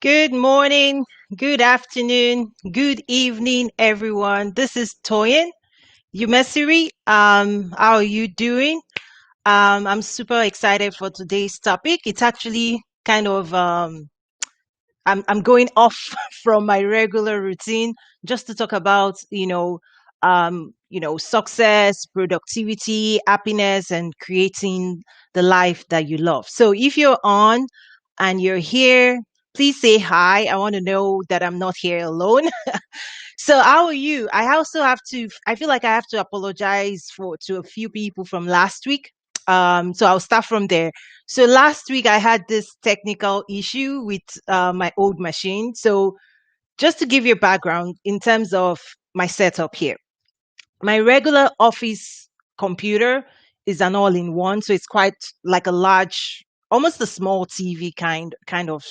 Good morning, good afternoon, good evening, everyone. This is Toyin Umesiri. How are you doing? I'm super excited for today's topic. It's actually kind of I'm going off from my regular routine just to talk about, success, productivity, happiness, and creating the life that you love. So if you're on and you're here, please say hi. I want to know that I'm not here alone. So how are you? I feel like I have to apologize to a few people from last week. So I'll start from there. So last week I had this technical issue with my old machine. So just to give you a background in terms of my setup here, my regular office computer is an all-in-one, so it's quite like a large, almost a small TV kind of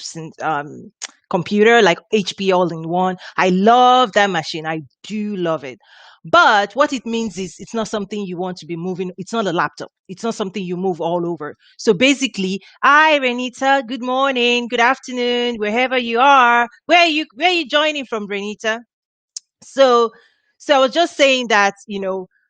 computer, like HP all-in-one. I love that machine. I do love it. But what it means is it's not something you want to be moving. It's not a laptop. It's not something you move all over. So basically, hi Renita, good morning, good afternoon, wherever you are. Where are you joining from, Renita? So, so I was just saying that,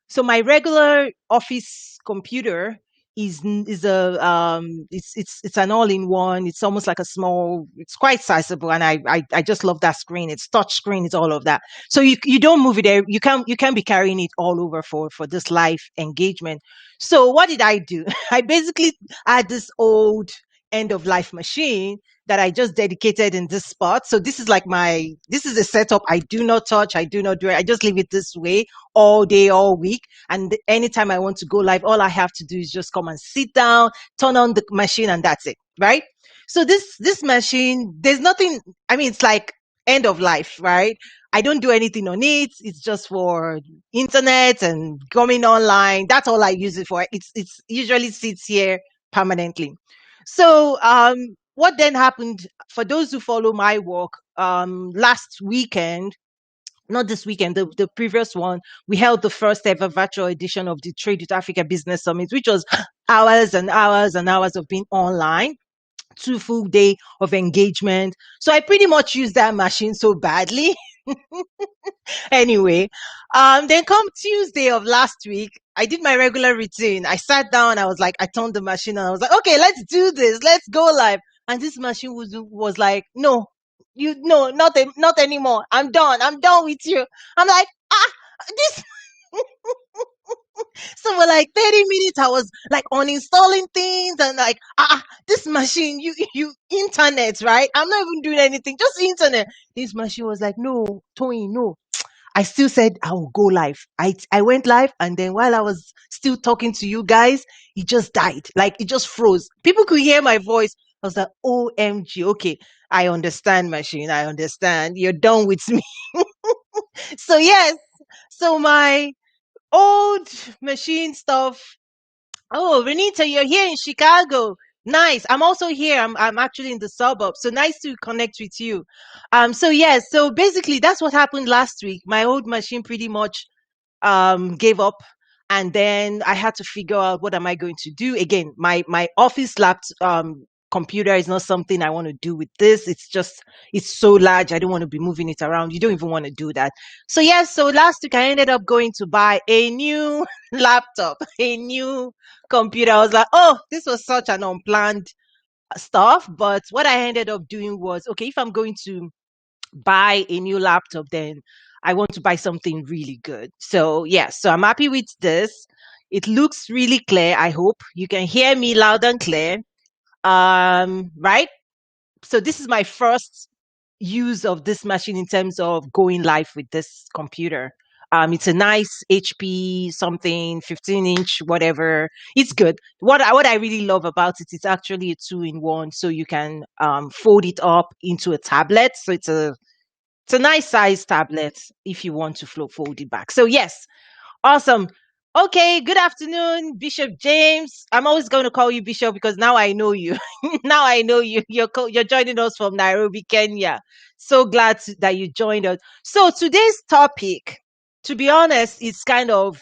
so my regular office computer is a it's an all-in-one. It's almost like a small. It's quite sizable, and I just love that screen. It's touch screen. It's all of that. So you don't move it there. You can't be carrying it all over for this live engagement. So what did I do? I basically had this old end of life machine that I just dedicated in this spot. So this is a setup I do not touch. I do not do it. I just leave it this way all day, all week. And anytime I want to go live, all I have to do is just come and sit down, turn on the machine, and that's it. Right. So this machine, there's nothing, I mean, it's like end of life, right? I don't do anything on it. It's just for internet and going online. That's all I use it for. It's usually sits here permanently. So what then happened for those who follow my work last weekend, not this weekend, the previous one, we held the first ever virtual edition of the Trade with Africa Business Summit, which was hours and hours and hours of being online, 2 full day of engagement. So I pretty much used that machine so badly. Anyway, then come Tuesday of last week, I did my regular routine. I sat down, I was like, I turned the machine and I was like, okay, let's do this, let's go live. And this machine was like, no, no, not anymore. I'm done with you. I'm like, this. So for like 30 minutes, I was like uninstalling things and like, this machine, you internet, right? I'm not even doing anything, just internet. This machine was like, no, Tony, no. I still said I will go live. I went live, and then while I was still talking to you guys, it just died. Like it just froze. People could hear my voice. I was like, OMG, okay. I understand, machine. I understand. You're done with me. So yes. So my old machine stuff. Oh, Renita, you're here in Chicago. Nice. I'm also here. I'm actually in the suburbs. So nice to connect with you. So yes, so basically that's what happened last week. My old machine pretty much gave up, and then I had to figure out what am I going to do. Again, my office laptop computer is not something I want to do with this. It's so large. I don't want to be moving it around. You don't even want to do that. So yes, so last week I ended up going to buy a new laptop, a new computer. I was like, oh, this was such an unplanned stuff. But what I ended up doing was, okay, if I'm going to buy a new laptop, then I want to buy something really good. So yeah, so I'm happy with this. It looks really clear. I hope you can hear me loud and clear. Right. So this is my first use of this machine in terms of going live with this computer. It's a nice HP something 15-inch, whatever. It's good. What I really love about it is actually a two-in-one, so you can fold it up into a tablet. So it's a nice size tablet if you want to fold it back. So yes, awesome. Okay, good afternoon, Bishop James. I'm always going to call you Bishop because now I know you. Now I know you. You're joining us from Nairobi, Kenya. So glad that you joined us. So today's topic, to be honest, is kind of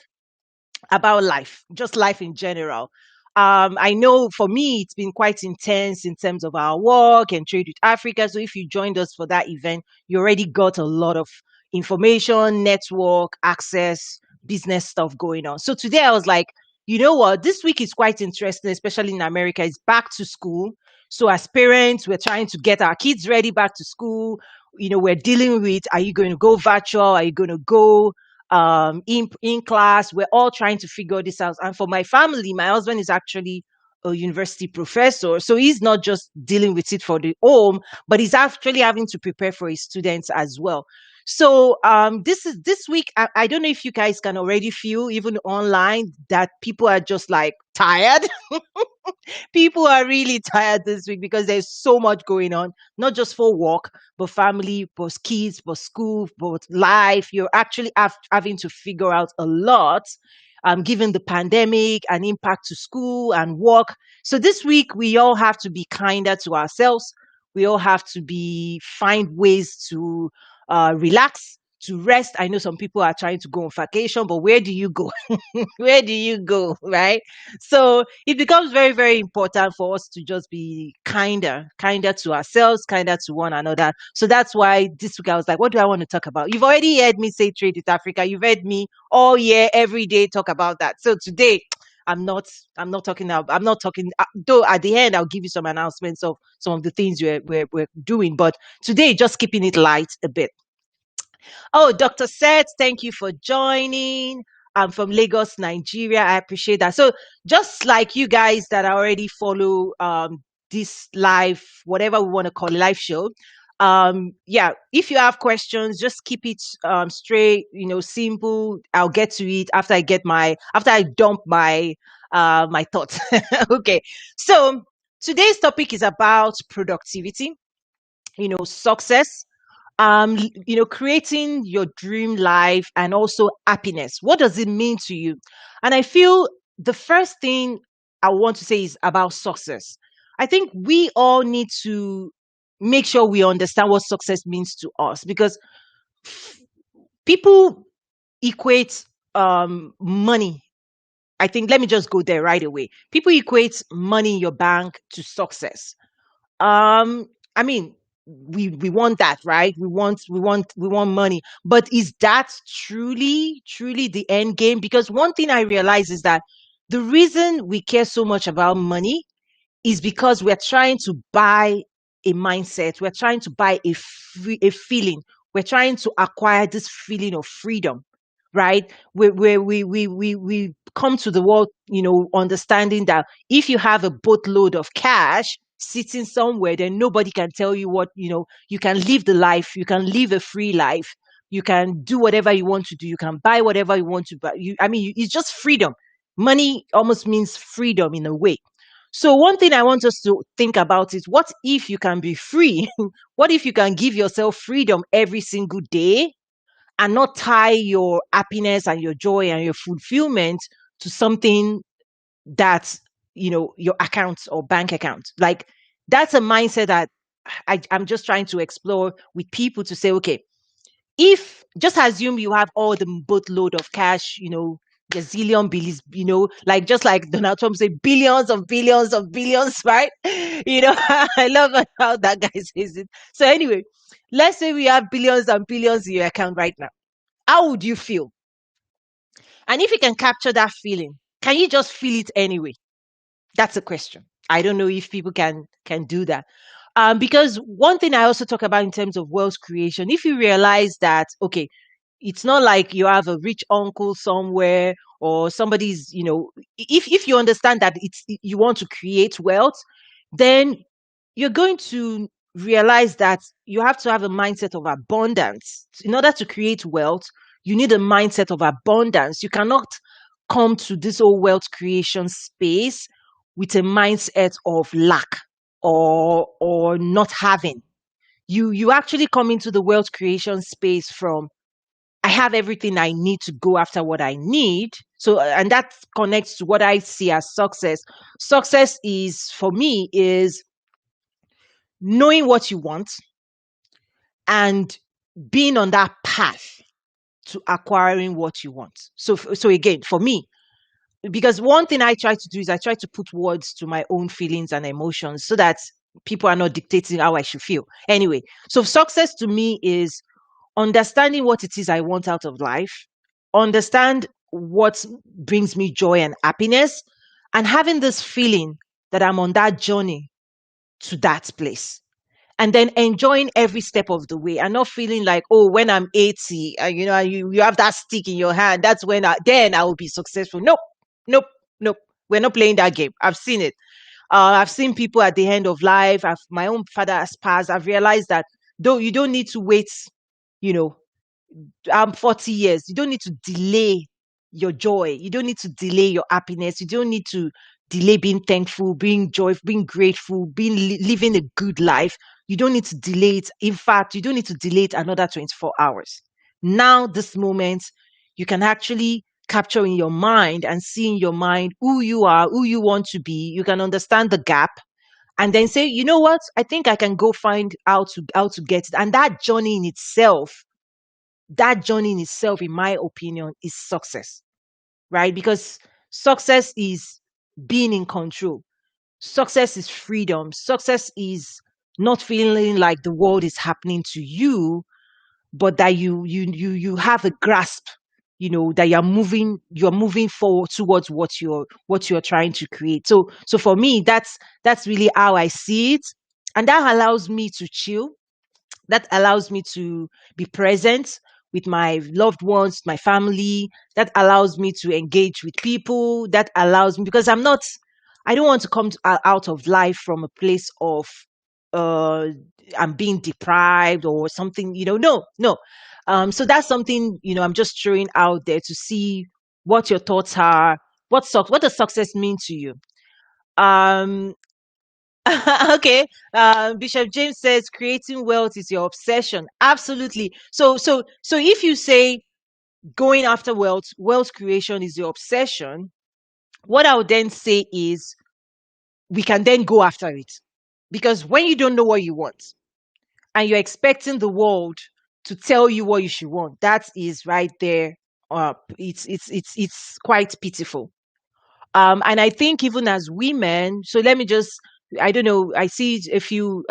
about life, just life in general. I know for me, it's been quite intense in terms of our work and trade with Africa. So if you joined us for that event, you already got a lot of information, network, access, business stuff going on. So today I was like, you know what? This week is quite interesting, especially in America. It's back to school. So as parents, we're trying to get our kids ready back to school. We're dealing with, are you going to go virtual? Are you going to go in class? We're all trying to figure this out. And for my family, my husband is actually a university professor, so he's not just dealing with it for the home, but he's actually having to prepare for his students as well. So this week, I don't know if you guys can already feel, even online, that people are just like tired. People are really tired this week because there's so much going on, not just for work, but family, but kids, but school, but life. You're actually having to figure out a lot, given the pandemic and impact to school and work. So this week, we all have to be kinder to ourselves. We all have to find ways to relax, to rest. I know some people are trying to go on vacation, but where do you go? Where do you go? Right? So it becomes very, very important for us to just be kinder to ourselves, kinder to one another. So that's why this week I was like, what do I want to talk about? You've already heard me say trade with Africa. You've heard me all year, every day talk about that. So today, I'm not talking, though at the end, I'll give you some announcements of some of the things we're doing. But today, just keeping it light a bit. Oh, Dr. Seth, thank you for joining. I'm from Lagos, Nigeria. I appreciate that. So, just like you guys that already follow this live, whatever we want to call it, live show, yeah, if you have questions, just keep it straight, simple. I'll get to it after I dump my thoughts. Okay. So, today's topic is about productivity, success, creating your dream life, and also happiness. What does it mean to you? And I feel the first thing I want to say is about success. I think we all need to make sure we understand what success means to us, because people equate money. I think, let me just go there right away. People equate money in your bank to success. I mean, we want that, right? We want money, but is that truly the end game? Because one thing I realize is that the reason we care so much about money is because we're trying to buy a mindset. We're trying to buy a feeling. We're trying to acquire this feeling of freedom, right? Where we come to the world, understanding that if you have a boatload of cash sitting somewhere, then nobody can tell you what, you can live the life, you can live a free life, you can do whatever you want to do, you can buy whatever you want to buy. It's just freedom. Money almost means freedom in a way. So one thing I want us to think about is, what if you can be free? What if you can give yourself freedom every single day and not tie your happiness and your joy and your fulfillment to something that, your account or bank account? Like, that's a mindset that I'm just trying to explore with people, to say, okay, if just assume you have all the boatload of cash, gazillion billions, like, just like Donald Trump said, billions of billions of billions, right? I love how that guy says it. So anyway, let's say we have billions and billions in your account right now. How would you feel? And if you can capture that feeling, can you just feel it anyway? That's a question. I don't know if people can do that. Because one thing I also talk about in terms of wealth creation, if you realize that, okay, it's not like you have a rich uncle somewhere, or somebody's, if you understand that you want to create wealth, then you're going to realize that you have to have a mindset of abundance. In order to create wealth, you need a mindset of abundance. You cannot come to this whole wealth creation space with a mindset of lack, or not having. You actually come into the wealth creation space from, I have everything I need to go after what I need. So, and that connects to what I see as success. Success is, for me, is knowing what you want and being on that path to acquiring what you want. So again, for me, because one thing I try to do is I try to put words to my own feelings and emotions so that people are not dictating how I should feel. Anyway, so success to me is understanding what it is I want out of life, understand what brings me joy and happiness, and having this feeling that I'm on that journey to that place. And then enjoying every step of the way and not feeling like, oh, when I'm 80, you have that stick in your hand. That's when then I will be successful. Nope, nope, nope. We're not playing that game. I've seen it. I've seen people at the end of life. My own father has passed. I've realized that though you don't need to wait, you know, 40 years. You don't need to delay your joy. You don't need to delay your happiness. You don't need to delay being thankful, being joyful, being grateful, living a good life. You don't need to delay it. In fact, you don't need to delay it another 24 hours. Now, this moment, you can actually capture in your mind and see in your mind who you are, who you want to be. You can understand the gap and then say, you know what? I think I can go find how to get it. And that journey in itself, in my opinion, is success, right? Because success is being in control. Success is freedom. Success is not feeling like the world is happening to you, but that you have a grasp, that you're moving forward towards what you're trying to create. So for me, that's really how I see it. And that allows me to chill, that allows me to be present with my loved ones, my family. That allows me to engage with people. That allows me, because I don't want to come out of life from a place of uh I'm being deprived or something, no, no. So that's something, I'm just throwing out there to see what your thoughts are. What does success mean to you? um okay. Bishop James says creating wealth is your obsession. Absolutely. So if you say going after wealth creation is your obsession, what I would then say is we can then go after it. Because when you don't know what you want and you're expecting the world to tell you what you should want, that is right there. It's quite pitiful. And I think even as women, so let me just, I don't know, I see a few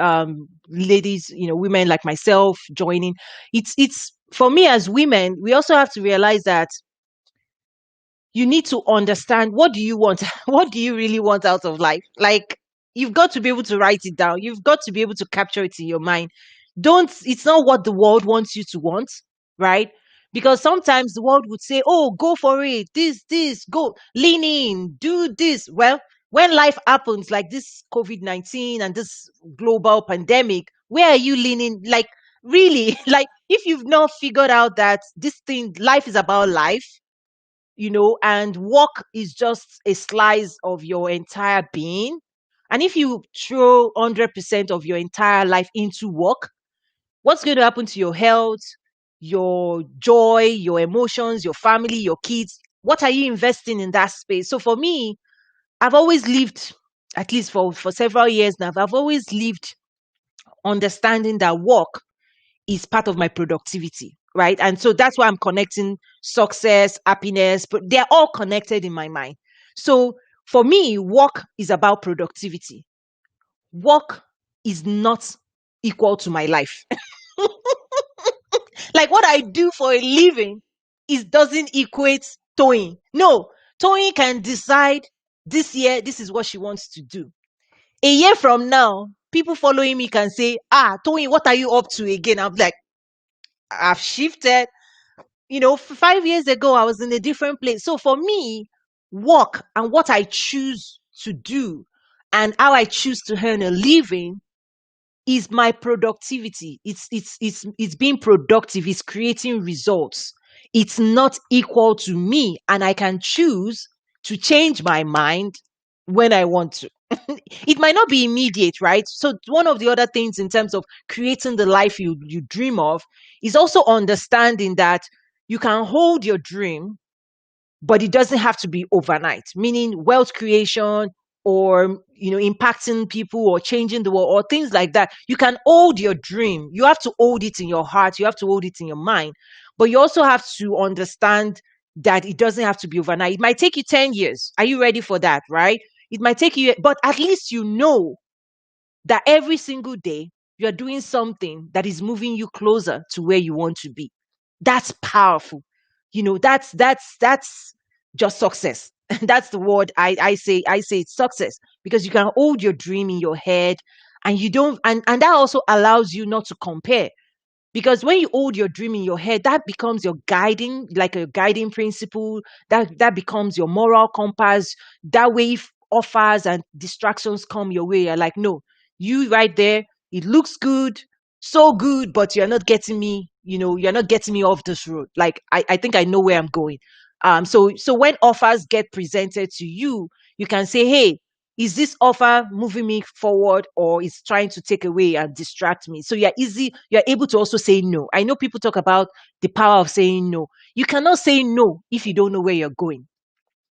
ladies, women like myself joining. It's for me as women, we also have to realize that you need to understand, what do you want? What do you really want out of life? Like, you've got to be able to write it down. You've got to be able to capture it in your mind. It's not what the world wants you to want, right? Because sometimes the world would say, oh, go for it, this, go, lean in, do this. Well, when life happens like this COVID-19 and this global pandemic, where are you leaning? Like, really, like, if you've not figured out that this thing, life is about life, and work is just a slice of your entire being. And if you throw 100% of your entire life into work, what's going to happen to your health, your joy, your emotions, your family, your kids? What are you investing in that space? So for me, I've always lived, at least for several years now, I've always lived understanding that work is part of my productivity, right? And so that's why I'm connecting success, happiness, but they're all connected in my mind. So for me, work is about productivity. Work is not equal to my life. Like, what I do for a living is doesn't equate Toyin. No, Toyin can decide this year this is what she wants to do. A year from now, people following me can say, Toyin, what are you up to again? I'm like, I've shifted. 5 years ago, I was in a different place. So for me, work and what I choose to do and how I choose to earn a living is my productivity. It's being productive. It's creating results. It's not equal to me, and I can choose to change my mind when I want to. It might not be immediate, right? So one of the other things in terms of creating the life you dream of is also understanding that you can hold your dream, but it doesn't have to be overnight, meaning wealth creation or impacting people or changing the world or things like that. You can hold your dream. You have to hold it in your heart. You have to hold it in your mind. But you also have to understand that it doesn't have to be overnight. It might take you 10 years. Are you ready for that? Right? It might take you, but at least you know that every single day you're doing something that is moving you closer to where you want to be. That's powerful. That's just success. That's the word I say it's success, because you can hold your dream in your head, and you don't and that also allows you not to compare, because when you hold your dream in your head, that becomes your guiding, like a guiding principle. That becomes your moral compass. That way, if offers and distractions come your way, you're like, no, you right there, it looks good, so good, but you're not getting me, you're not getting me off this road. Like, I think I know where I'm going. So when offers get presented to you, you can say, hey, is this offer moving me forward, or is trying to take away and distract me? So you're able to also say no. I know people talk about the power of saying no. You cannot say no if you don't know where you're going,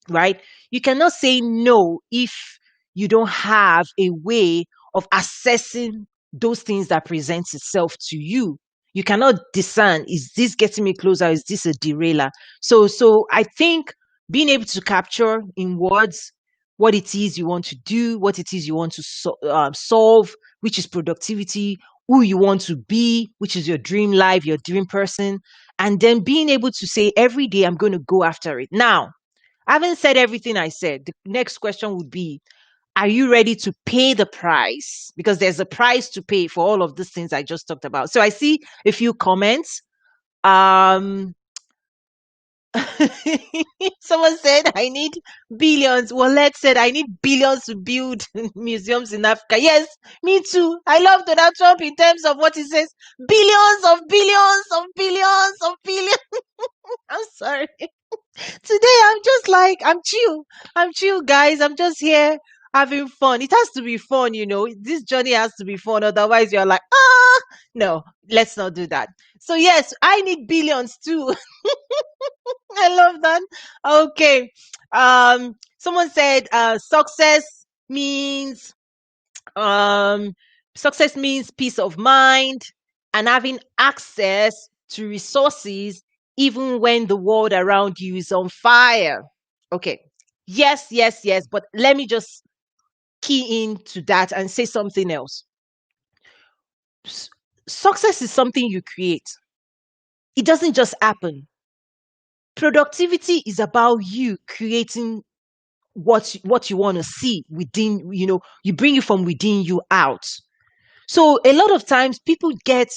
right? You cannot say no if you don't have a way of assessing those things that presents itself to you. You cannot discern, is this getting me closer? Is this a derailer? So I think being able to capture in words what it is you want to do, what it is you want to solve, which is productivity, who you want to be, which is your dream life, your dream person, and then being able to say every day, I'm going to go after it. Now, I haven't said everything I said. The next question would be, are you ready to pay the price? Because there's a price to pay for all of these things I just talked about. So I see a few comments. Um, Someone said, I need billions. Well, let's said, I need billions to build museums in Africa. Yes, me too. I love Donald Trump in terms of what he says. Billions of billions of billions of billions. I'm sorry. Today I'm just like, I'm chill. I'm chill, guys. I'm just here having fun. It has to be fun, This journey has to be fun. Otherwise, you're like, no, let's not do that. So yes, I need billions too. I love that. Okay. Someone said means um success means peace of mind and having access to resources even when the world around you is on fire. Okay. Yes, yes, yes. But let me just key into that and say something else. Success is something you create. It doesn't just happen. Productivity is about you creating what you want to see within, you bring it from within you out. So a lot of times people get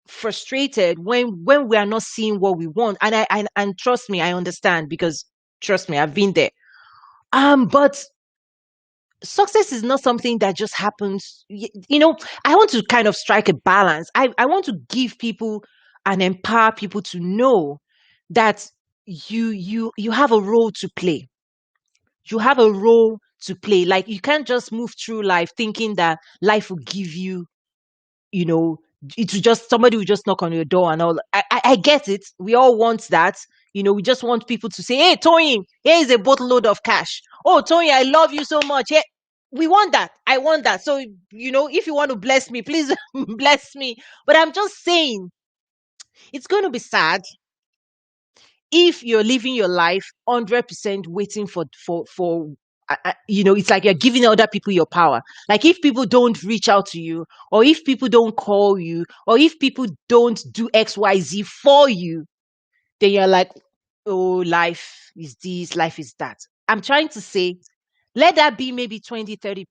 frustrated when we are not seeing what we want. And trust me, I understand, because trust me, I've been there. But success is not something that just happens. I want to kind of strike a balance. I want to give people and empower people to know that you have a role to play. You have a role to play. Like, you can't just move through life thinking that life will give you, you know, it will just, somebody will just knock on your door and all. I get it. We all want that. We just want people to say, hey, Tony, here is a boatload of cash. Oh, Tony, I love you so much. Yeah, we want that. I want that. So, if you want to bless me, please bless me. But I'm just saying, it's going to be sad if you're living your life 100% waiting for it's like you're giving other people your power. Like, if people don't reach out to you, or if people don't call you, or if people don't do XYZ for you, then you're like, oh, life is this, life is that. I'm trying to say, let that be maybe 20%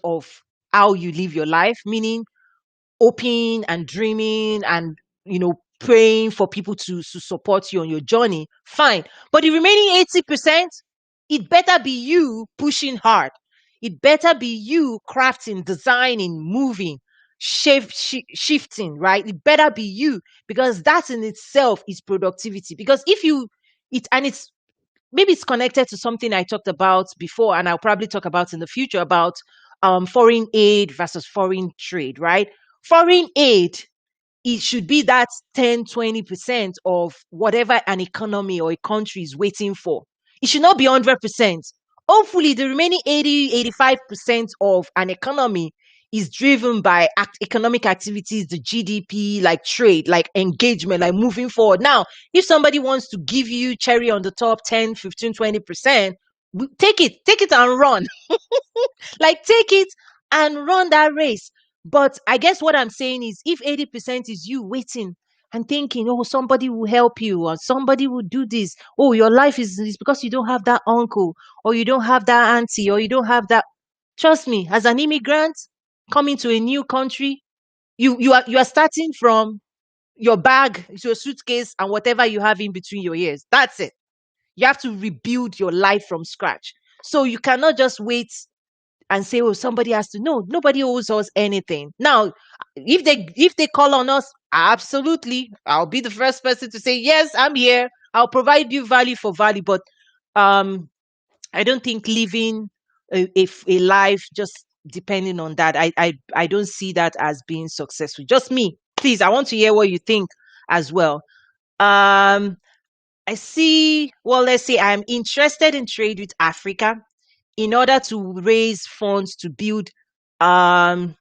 of how you live your life, meaning hoping and dreaming and praying for people to support you on your journey. Fine. But the remaining 80%, it better be you pushing hard. It better be you crafting, designing, moving, shifting, right? It better be you, because that in itself is productivity. Because if you it and it's maybe it's connected to something I talked about before, and I'll probably talk about in the future, about foreign aid versus foreign trade, right? Foreign aid, it should be that 10-20% of whatever an economy or a country is waiting for. It should not be 100%. Hopefully, the remaining 80-85% of an economy is driven by economic activities, the GDP, like trade, like engagement, like moving forward. Now, if somebody wants to give you cherry on the top 10, 15, 20%, take it and run. Like, take it and run that race. But I guess what I'm saying is, if 80% is you waiting and thinking, oh, somebody will help you or somebody will do this. Oh, your life is because you don't have that uncle or you don't have that auntie or you don't have that. Trust me, as an immigrant coming to a new country, you are starting from your bag, your suitcase, and whatever you have in between your ears. That's it. You have to rebuild your life from scratch. So you cannot just wait and say, oh, somebody has to. No, nobody owes us anything. Now, if they call on us, absolutely, I'll be the first person to say, yes, I'm here. I'll provide you value for value. But um, I don't think living a life just depending on that. I don't see that as being successful. Just me. Please, I want to hear what you think as well. Um, I see. Well, let's say I'm interested in trade with Africa in order to raise funds to build um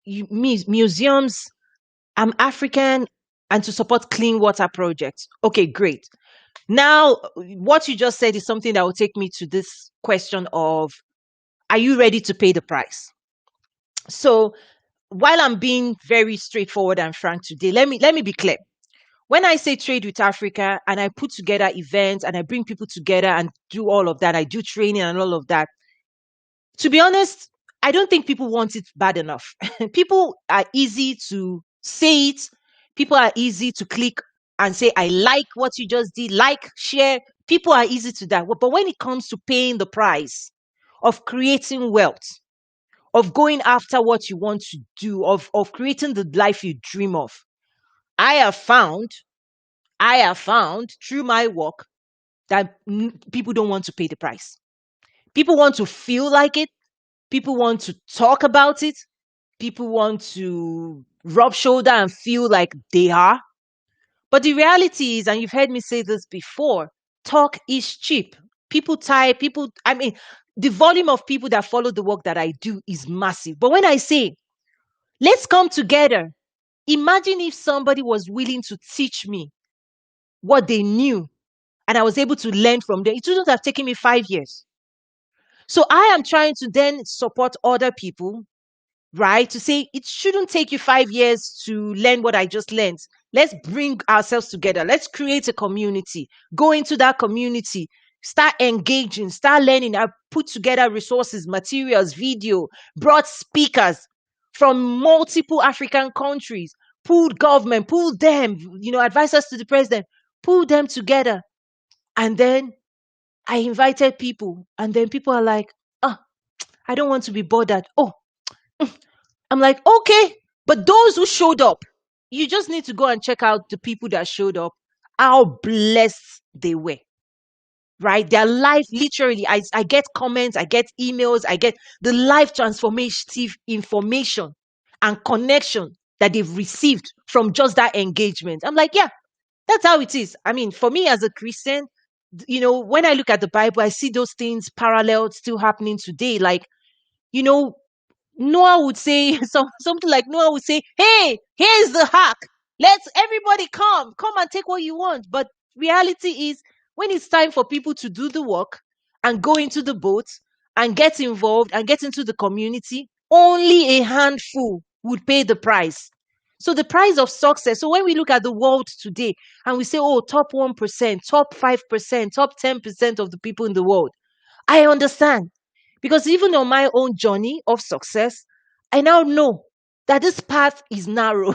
museums. I'm African, and to support clean water projects. Okay, great. Now, what you just said is something that will take me to this question of, are you ready to pay the price? So, while I'm being very straightforward and frank today, let me be clear. When I say trade with Africa and I put together events and I bring people together and do all of that, I do training and all of that, to be honest, I don't think people want it bad enough. People are easy to say it. People are easy to click and say, I like what you just did, like, share. People are easy to that. But when it comes to paying the price of creating wealth, of going after what you want to do, of creating the life you dream of, I have found, I have found through my work that people don't want to pay the price. People want to feel like it. People want to talk about it. People want to rub shoulder and feel like they are. But the reality is, and you've heard me say this before, talk is cheap. I mean, the volume of people that follow the work that I do is massive. But when I say, let's come together, imagine if somebody was willing to teach me what they knew and I was able to learn from them. It wouldn't have taken me 5 years. So I am trying to then support other people, right? To say it shouldn't take you 5 years to learn what I just learned. Let's bring ourselves together. Let's create a community. Go into that community. Start engaging. Start learning. I put together resources, materials, video, brought speakers from multiple African countries, pulled government, pulled them, advisors to the president, pulled them together. And then I invited people. And then people are like, oh, I don't want to be bothered. Oh, I'm like, okay, but those who showed up, you just need to go and check out the people that showed up, how blessed they were, right? Their life, literally, I get comments, I get emails, I get the life transformative information and connection that they've received from just that engagement. I'm like, yeah, that's how it is. I mean, for me as a Christian, when I look at the Bible, I see those things paralleled still happening today. Like, you know, Noah would say something like Noah would say, hey, here's the hack. Let's everybody come and take what you want. But reality is, when it's time for people to do the work and go into the boat and get involved and get into the community, only a handful would pay the price. So the price of success. So when we look at the world today and we say, oh, top 1%, top 5%, top 10% of the people in the world, I understand. Because even on my own journey of success, I now know that this path is narrow.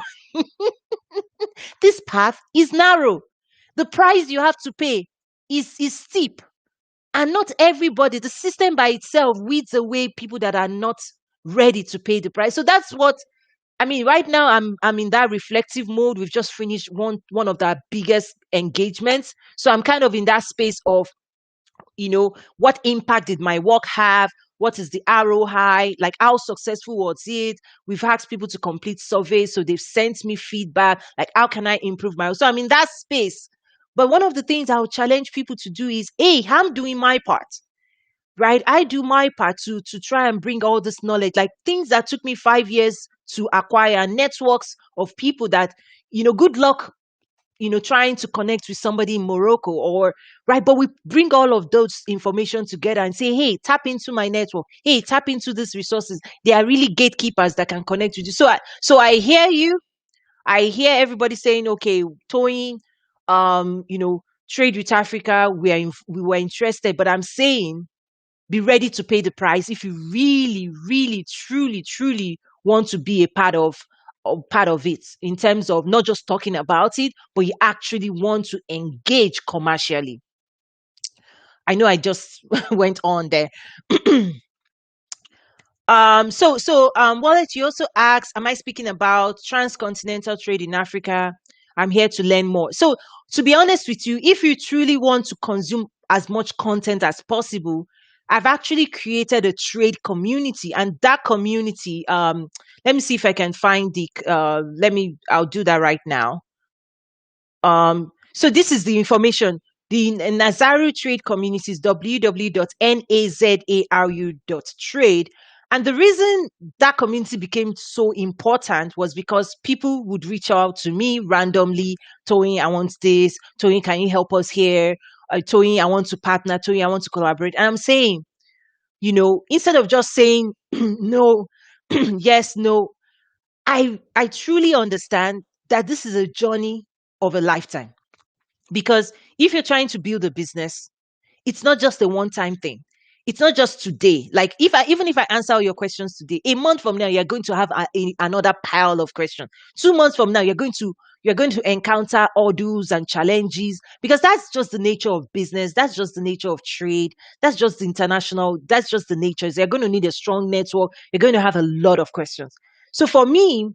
This path is narrow. The price you have to pay is steep. And not everybody, the system by itself weeds away people that are not ready to pay the price. So that's what I mean. Right now, I'm in that reflective mode. We've just finished one of the biggest engagements. So I'm kind of in that space of, what impact did my work have? What is the ROI? Like, how successful was it? We've asked people to complete surveys, so they've sent me feedback. Like, how can I improve my? So I'm in that space. But one of the things I would challenge people to do is, hey, I'm doing my part. right? I do my part to try and bring all this knowledge, like things that took me 5 years to acquire, networks of people that, good luck, trying to connect with somebody in Morocco, or right. But we bring all of those information together and say, hey, tap into my network. Hey, tap into these resources. They are really gatekeepers that can connect with you. So I hear you. I hear everybody saying, okay, towing, trade with Africa. We were interested, but I'm saying, be ready to pay the price if you really, really, truly, truly want to be a part of it, in terms of not just talking about it, but you actually want to engage commercially. I know I just went on there. Wallet, you also asked, am I speaking about transcontinental trade in Africa? I'm here to learn more. So, to be honest with you, if you truly want to consume as much content as possible, I've actually created a trade community, and that community, let me see if I can find I'll do that right now. So this is the information. The Nazaru Trade Community is www.nazaru.trade. And the reason that community became so important was because people would reach out to me randomly. Tony, I want this. Tony, can you help us here? Tony, I want to partner. Tony, I want to collaborate. And I'm saying, instead of just saying no, yes, no, I truly understand that this is a journey of a lifetime. Because if you're trying to build a business, it's not just a one-time thing. It's not just today. Like, even if I answer all your questions today, a month from now you're going to have another pile of questions. 2 months from now you're going to encounter hurdles and challenges, because that's just the nature of business. That's just the nature of trade. That's just international. That's just the nature. So you're going to need a strong network. You're going to have a lot of questions. So for me,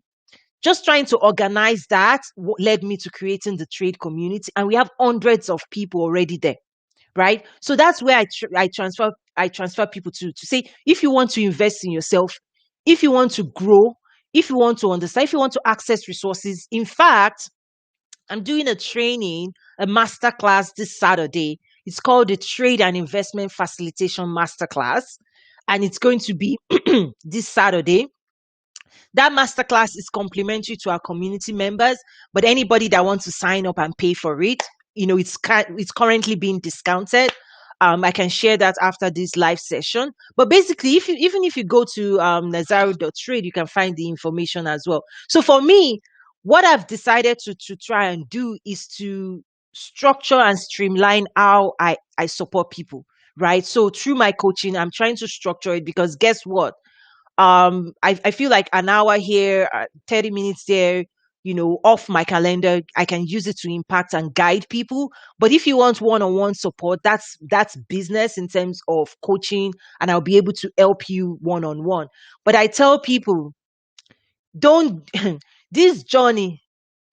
just trying to organize that led me to creating the trade community, and we have hundreds of people already there, right? So that's where I transfer people to say, if you want to invest in yourself, if you want to grow, if you want to understand, if you want to access resources. In fact, I'm doing a training, a master class this Saturday. It's called the Trade and Investment Facilitation Masterclass, and it's going to be this Saturday. That masterclass is complimentary to our community members, but anybody that wants to sign up and pay for it, it's currently being discounted. I can share that after this live session. But basically, if you go to Nazaru.trade, you can find the information as well. So for me, what I've decided to try and do is to structure and streamline how I support people, right? So through my coaching, I'm trying to structure it, because guess what? I feel like an hour here, 30 minutes there, off my calendar, I can use it to impact and guide people. But if you want one-on-one support, that's business in terms of coaching, and I'll be able to help you one-on-one. But I tell people, don't this journey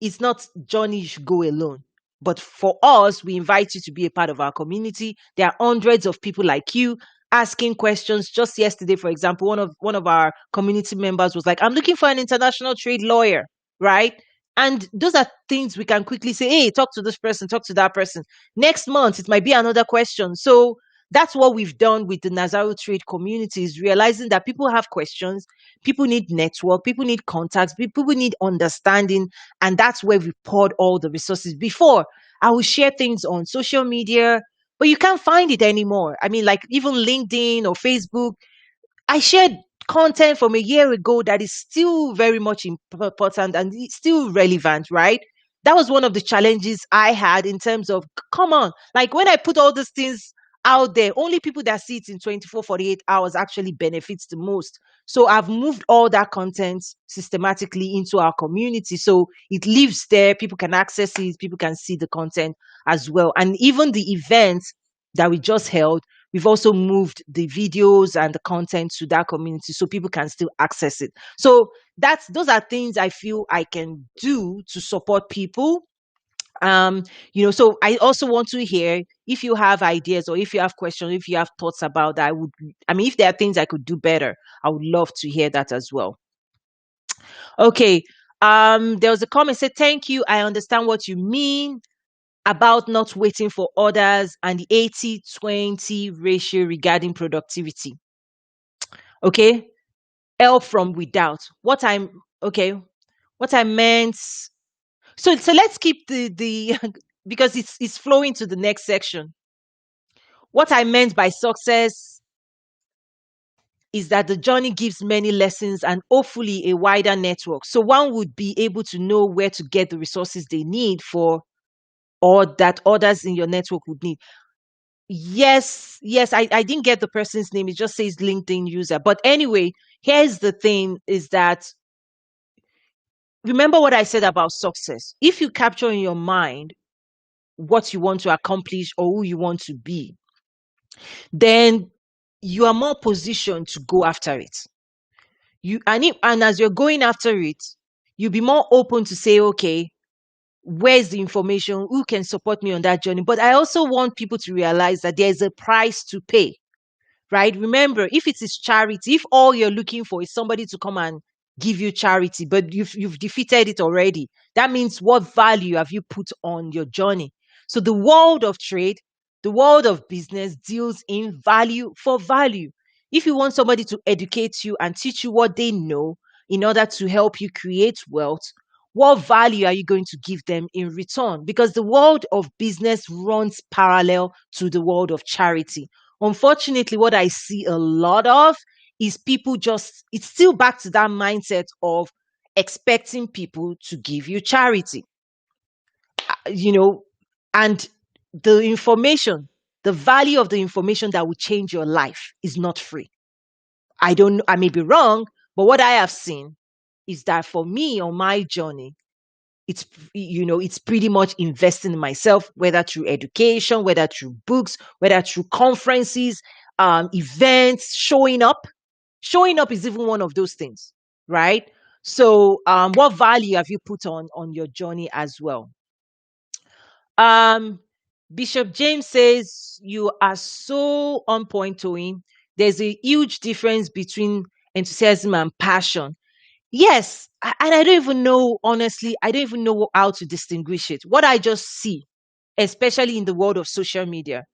is not journey you should go alone. But for us, we invite you to be a part of our community. There are hundreds of people like you asking questions. Just yesterday, for example, one of our community members was like, I'm looking for an international trade lawyer, right? And those are things we can quickly say, hey, talk to this person, talk to that person. Next month, it might be another question. So that's what we've done with the Nazaru trade community, is realizing that people have questions, people need network, people need contacts, people need understanding. And that's where we poured all the resources. Before, I would share things on social media, but you can't find it anymore. I mean, like even LinkedIn or Facebook, I shared content from a year ago that is still very much important and it's still relevant, right? That was one of the challenges I had in terms of, come on, like when I put all these things out there, only people that see it in 24, 48 hours actually benefits the most. So I've moved all that content systematically into our community. So it lives there. People can access it. People can see the content as well. And even the events that we just held, we've also moved the videos and the content to that community so people can still access it. So those are things I feel I can do to support people. So I also want to hear if you have ideas or if you have questions, if you have thoughts about that. If there are things I could do better, I would love to hear that as well. Okay. There was a comment said, thank you. I understand what you mean. about not waiting for others, and the 80-20 ratio regarding productivity. Okay. Help from without. Okay. What I meant. So let's keep the because it's flowing to the next section. What I meant by success is that the journey gives many lessons and hopefully a wider network. So one would be able to know where to get the resources they need for, or that others in your network would need. Yes, yes, I didn't get the person's name. It just says LinkedIn user. But anyway, here's the thing is that remember what I said about success. If you capture in your mind what you want to accomplish or who you want to be, then you are more positioned to go after it. And as you're going after it, you'll be more open to say, okay, where's the information? Who can support me on that journey? But I also want people to realize that there's a price to pay, right? Remember, if it is charity, if all you're looking for is somebody to come and give you charity, but you've defeated it already, that means what value have you put on your journey? So the world of trade, the world of business deals in value for value. If you want somebody to educate you and teach you what they know in order to help you create wealth, what value are you going to give them in return? Because the world of business runs parallel to the world of charity. Unfortunately, what I see a lot of is people just, it's still back to that mindset of expecting people to give you charity, you know, and the information, the value of the information that will change your life is not free. I don't know, I may be wrong, but what I have seen is that for me on my journey, it's it's pretty much investing in myself, whether through education, whether through books, whether through conferences, events, showing up is even one of those things, right? So what value have you put on your journey as well? um Bishop James says you are so on point to him. There's a huge difference between enthusiasm and passion. Yes, and I don't even know, honestly, I don't even know how to distinguish it. What I just see, especially in the world of social media,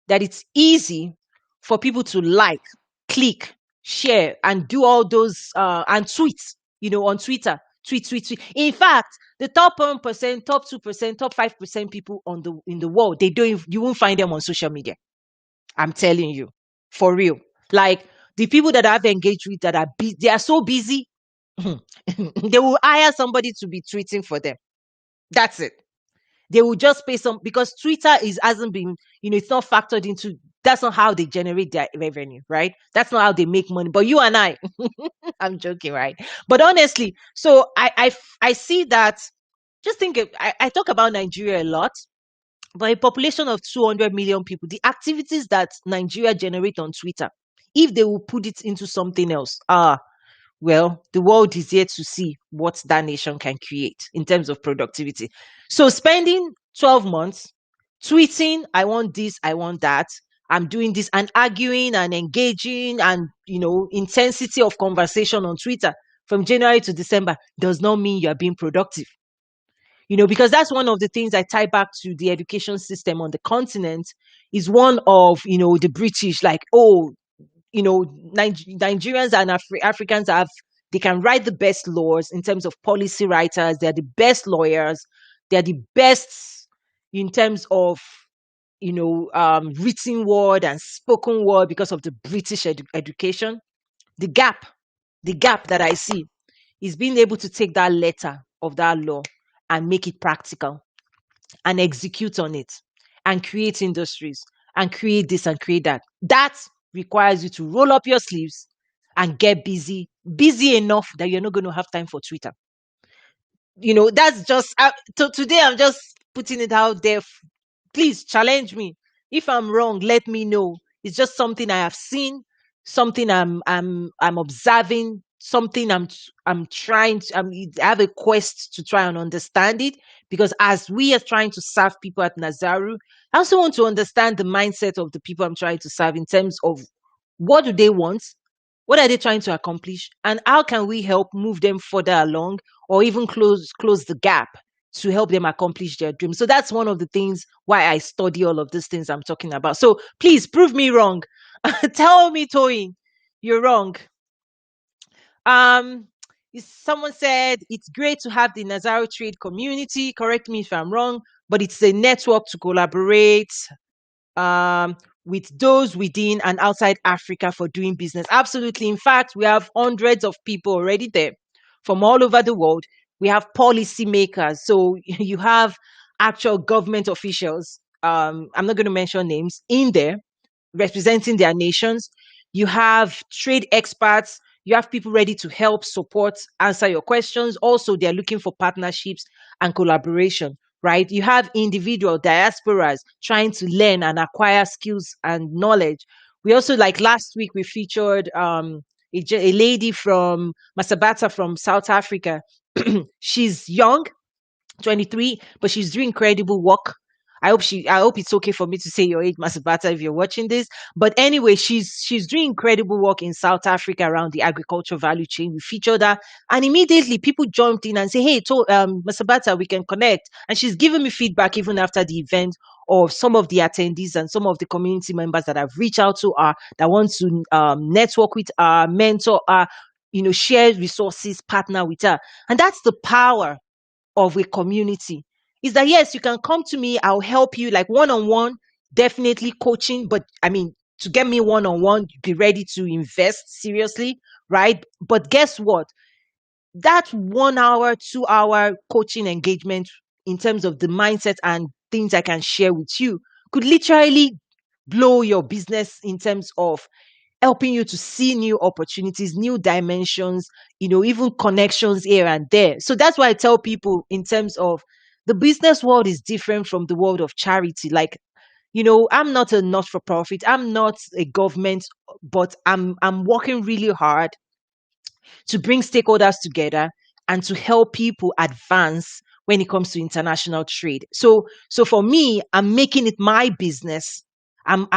that it's easy for people to like, click, share, and do all those and tweet, on Twitter, tweet, tweet, tweet. In fact, the top 1%, top 2%, top 5% people in the world, you won't find them on social media. I'm telling you, for real. Like the people that I've engaged with that they are so busy, they will hire somebody to be tweeting for them. That's it. They will just pay some because Twitter hasn't been, it's not factored into. That's not how they generate their revenue, right? That's not how they make money. But you and I, I'm joking, right? But honestly, so I see that. Just think, I talk about Nigeria a lot, but a population of 200 million people, the activities that Nigeria generate on Twitter, if they will put it into something else, well, the world is yet to see what that nation can create in terms of productivity. So spending 12 months tweeting, I want this, I want that, I'm doing this, and arguing and engaging and, intensity of conversation on Twitter from January to December does not mean you are being productive. Because that's one of the things I tie back to the education system on the continent is one of, the British, like, oh, Nigerians and Africans they can write the best laws in terms of policy writers. They're the best lawyers. They're the best in terms of, written word and spoken word because of the British education. The gap, the gap that I see is being able to take that letter of that law and make it practical and execute on it and create industries and create this and create that. That requires you to roll up your sleeves and get busy enough that you're not going to have time for Twitter. That's just today. I'm just putting it out there. Please challenge me. If I'm wrong, let me know. It's just something I have seen, something I'm observing, something I'm trying to I have a quest to try and understand it, because as we are trying to serve people at Nazaru, I also want to understand the mindset of the people I'm trying to serve in terms of what do they want, what are they trying to accomplish, and how can we help move them further along or even close the gap to help them accomplish their dreams. So that's one of the things why I study all of these things I'm talking about. So please prove me wrong. Tell me, Toyin, you're wrong. Um, Someone said it's great to have the Nazaru trade community. Correct me if I'm wrong, but it's a network to collaborate um, with those within and outside Africa for doing business. Absolutely. In fact, we have hundreds of people already there from all over the world. We have policymakers. So you have actual government officials. I'm not going to mention names in there representing their nations. You have trade experts. You have people ready to help, support, answer your questions. Also, they're looking for partnerships and collaboration, right? You have individual diasporas trying to learn and acquire skills and knowledge. We also, like last week, we featured a lady from Masabata from South Africa. She's young, 23, but she's doing incredible work. I hope it's okay for me to say your age, Masabata, if you're watching this. But anyway, she's doing incredible work in South Africa around the agriculture value chain. We featured her, and immediately people jumped in and say, "Hey, Masabata, we can connect." And she's given me feedback even after the event of some of the attendees and some of the community members that have reached out to her that want to network with her, mentor her, share resources, partner with her, and that's the power of a community. Is that yes, you can come to me, I'll help you like one on one, definitely coaching, but I mean, to get me one on one, be ready to invest seriously, right? But guess what? That 1 hour, 2 hour coaching engagement in terms of the mindset and things I can share with you could literally blow your business in terms of helping you to see new opportunities, new dimensions, even connections here and there. So that's why I tell people in terms of the business world is different from the world of charity. Like, I'm not a not for profit, I'm not a government, but I'm working really hard to bring stakeholders together and to help people advance when it comes to international trade. So for me, I'm making it my business. I'm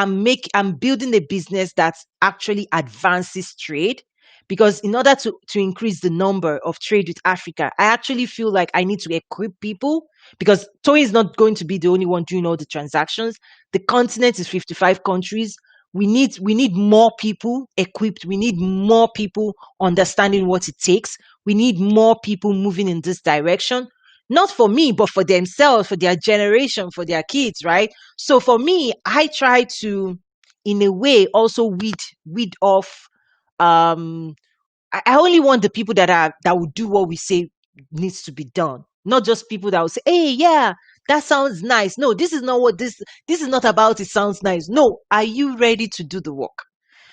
building a business that actually advances trade, because in order to increase the number of trade with Africa, I actually feel like I need to equip people, because Toy is not going to be the only one doing all the transactions. The continent is 55 countries. We need more people equipped. We need more people understanding what it takes. We need more people moving in this direction, not for me, but for themselves, for their generation, for their kids, right? So for me, I try to, in a way, also weed off. Um, I only want the people that will do what we say needs to be done, not just people that will say, "Hey, yeah, that sounds nice." No, this is not what this is not about. It sounds nice. No, are you ready to do the work?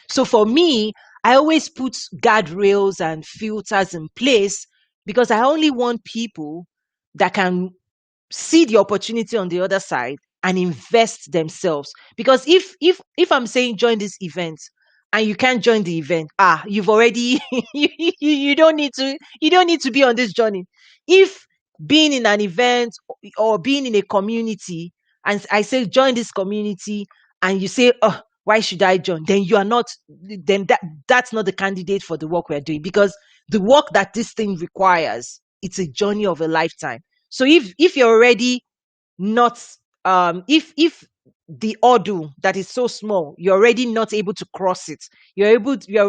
So for me, I always put guardrails and filters in place, because I only want people that can see the opportunity on the other side and invest themselves. Because if I'm saying join this event and you can't join the event, you've already you don't need to be on this journey. If being in an event or being in a community, and I say join this community, and you say, "Oh, why should I join?" Then you are not, then that's not the candidate for the work we're doing, because the work that this thing requires, it's a journey of a lifetime. So if you're already not, if the order that is so small, you're already not able to cross it, you're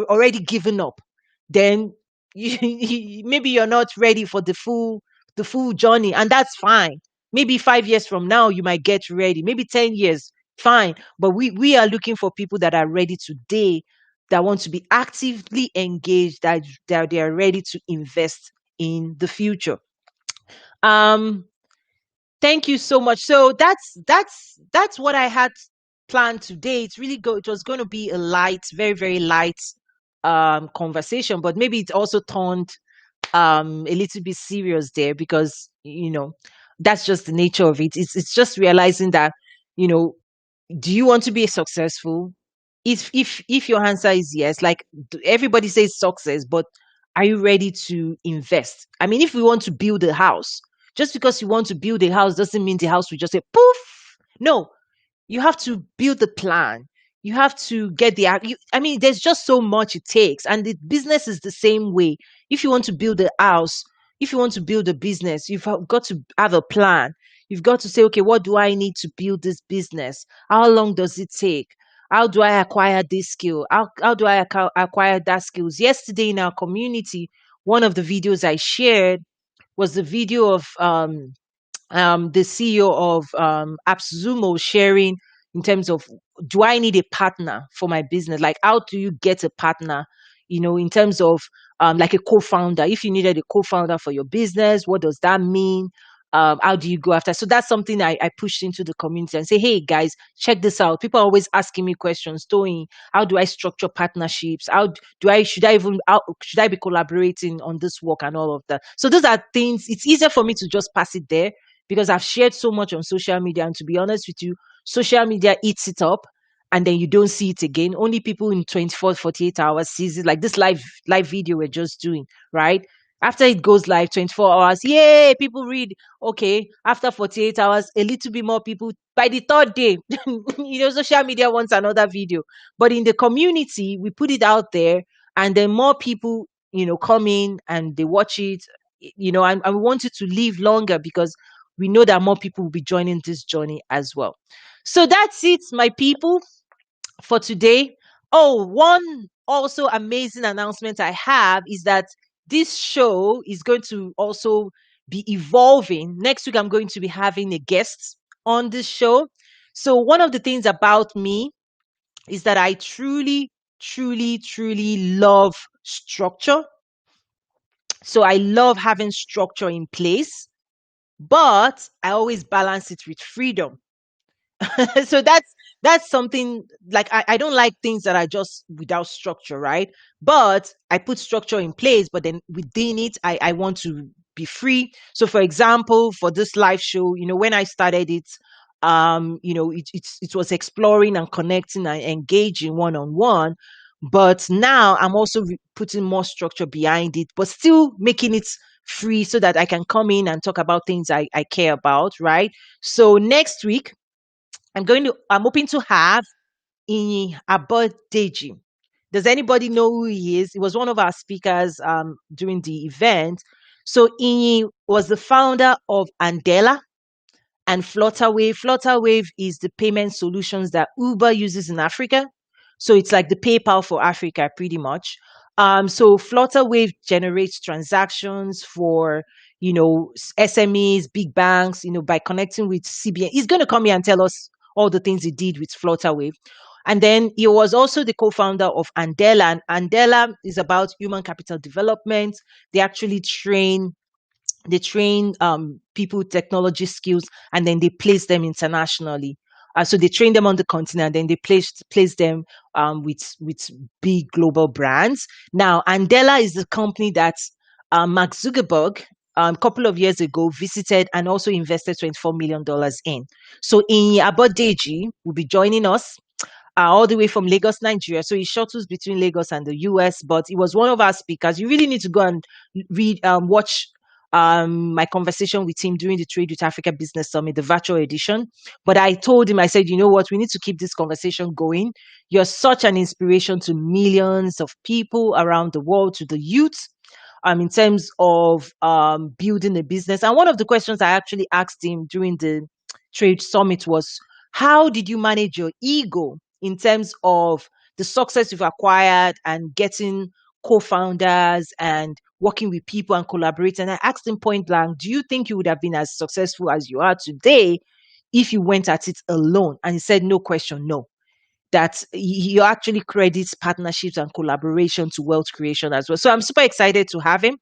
already given up, then maybe you're not ready for the full journey, and that's fine. Maybe 5 years from now you might get ready, maybe 10 years, fine. But we are looking for people that are ready today, that want to be actively engaged, that they are ready to invest in the future. um Thank you so much. So that's what I had planned today. It was going to be a light, very very light conversation, but maybe it also turned a little bit serious there, because that's just the nature of it. It's just realizing that, you know do you want to be successful? If your answer is yes, like everybody says success, but are you ready to invest? I mean, if we want to build a house, just because you want to build a house doesn't mean the house will just say poof. No, you have to build the plan. You have to get I mean, there's just so much it takes, and the business is the same way. If you want to build a house, if you want to build a business, you've got to have a plan. You've got to say, okay, what do I need to build this business? How long does it take? How do I acquire this skill? How do I acquire that skills? Yesterday in our community, one of the videos I shared was the video of the CEO of AppSumo sharing in terms of, do I need a partner for my business? Like, how do you get a partner? In terms of like a co-founder. If you needed a co-founder for your business, what does that mean? How do you go after? So that's something I pushed into the community and say, hey guys, check this out. People are always asking me questions. Doing, how do I structure partnerships? How do I should I be collaborating on this work and all of that? So those are things. It's easier for me to just pass it there because I've shared so much on social media. And to be honest with you, social media eats it up and then you don't see it again. Only people in 24, 48 hours sees it, like this live video we're just doing, right? After it goes live, 24 hours, yay, people read. Okay, after 48 hours, a little bit more people. By the third day, social media wants another video. But in the community, we put it out there and then more people, come in and they watch it, and we want it to live longer because we know that more people will be joining this journey as well. So that's it, my people, for today. Oh, one also amazing announcement I have is that this show is going to also be evolving. Next week, I'm going to be having a guest on this show. So, one of the things about me is that I truly, truly, truly love structure. So, I love having structure in place, but I always balance it with freedom. So that's something like I don't like things that are just without structure, right? But I put structure in place, but then within it, I want to be free. So for example, for this live show, when I started it, it was exploring and connecting and engaging one on one. But now I'm also putting more structure behind it, but still making it free so that I can come in and talk about things I care about, right? So next week, I'm hoping to have Inyi Abodeji. Does anybody know who he is? He was one of our speakers during the event. So Inyi was the founder of Andela and Flutterwave. Flutterwave is the payment solutions that Uber uses in Africa. So it's like the PayPal for Africa, pretty much. So Flutterwave generates transactions for, SMEs, big banks, by connecting with CBN. He's going to come here and tell us all the things he did with Flutterwave. And then he was also the co-founder of Andela. And Andela is about human capital development. They actually train people technology skills and then they place them internationally. So they train them on the continent, then they place them with big global brands. Now, Andela is the company that Mark Zuckerberg a couple of years ago visited and also invested $24 million in. So in Abodeji will be joining us all the way from Lagos, Nigeria. So he shuttles between Lagos and the US, but he was one of our speakers. You really need to go and watch my conversation with him during the Trade with Africa Business Summit, the virtual edition. But I told him, I said, you know what, we need to keep this conversation going. You're such an inspiration to millions of people around the world, to the youth. In terms of building a business. And one of the questions I actually asked him during the trade summit was, how did you manage your ego in terms of the success you've acquired and getting co-founders and working with people and collaborating? And I asked him point blank, do you think you would have been as successful as you are today if you went at it alone? And he said, no question, no. That he actually credits partnerships and collaboration to wealth creation as well. So I'm super excited to have him.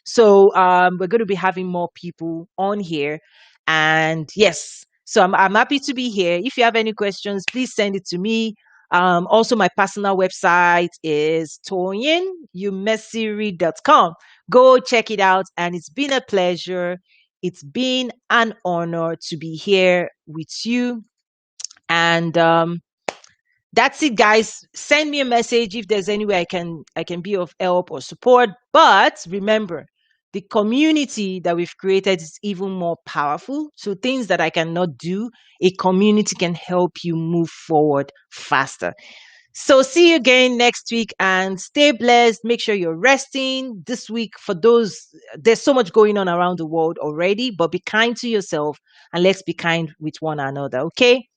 So we're going to be having more people on here. And yes, so I'm happy to be here. If you have any questions, please send it to me. Also, my personal website is toyinyumesiri.com. Go check it out. And it's been a pleasure. It's been an honor to be here with you. And that's it, guys. Send me a message if there's any way I can be of help or support. But remember, the community that we've created is even more powerful. So things that I cannot do, a community can help you move forward faster. So see you again next week and stay blessed. Make sure you're resting this week. For those, there's so much going on around the world already, but be kind to yourself and let's be kind with one another. Okay.